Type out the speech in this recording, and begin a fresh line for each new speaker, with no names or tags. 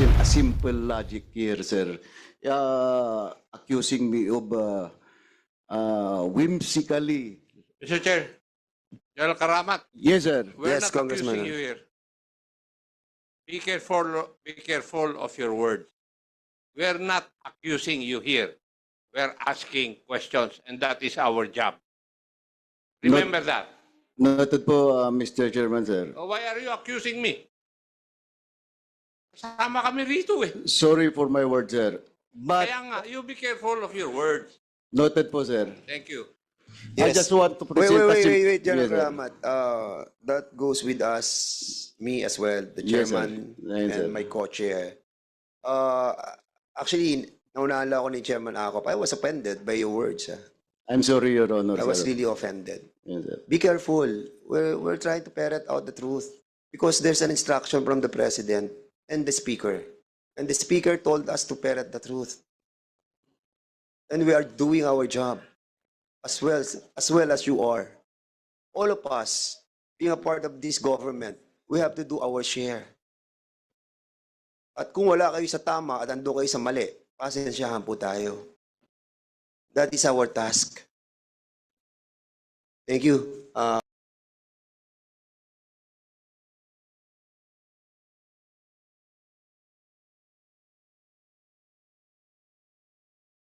a simple logic here, sir. Accusing me of whimsically.
Mr. Chair, General Karamat,
Yes, sir.
we're
Yes,
not
Congressman.
accusing you here. Be careful of your words. We're not accusing you here. We're asking questions, and that is our job. Remember that.
Noted po, Mr. Chairman, sir.
Oh, why are you accusing me? Kasama kami rito eh.
Sorry for my words, sir. But
Kaya nga, you be careful of your words.
noted po, sir.
Thank you.
I just want to present
Wait, General
Yes, sir.
Ramat. That goes with us, me as well, the
Yes, sir.
chairman
Yes, sir.
and my co-chair. Actually, naunahan lang ako ni Chairman Akop. I was offended by your words.
I'm sorry, Your Honor,
I was
sir.
really offended.
Yes, sir.
Be careful. We're trying to ferret out the truth because there's an instruction from the president and the speaker. And the speaker told us to ferret the truth. And we are doing our job as well as you are. All of us, being a part of this government, we have to do our share. At kung wala kayo sa tama at ando kayo sa mali, pasensyahan po tayo. That is our task. Thank you.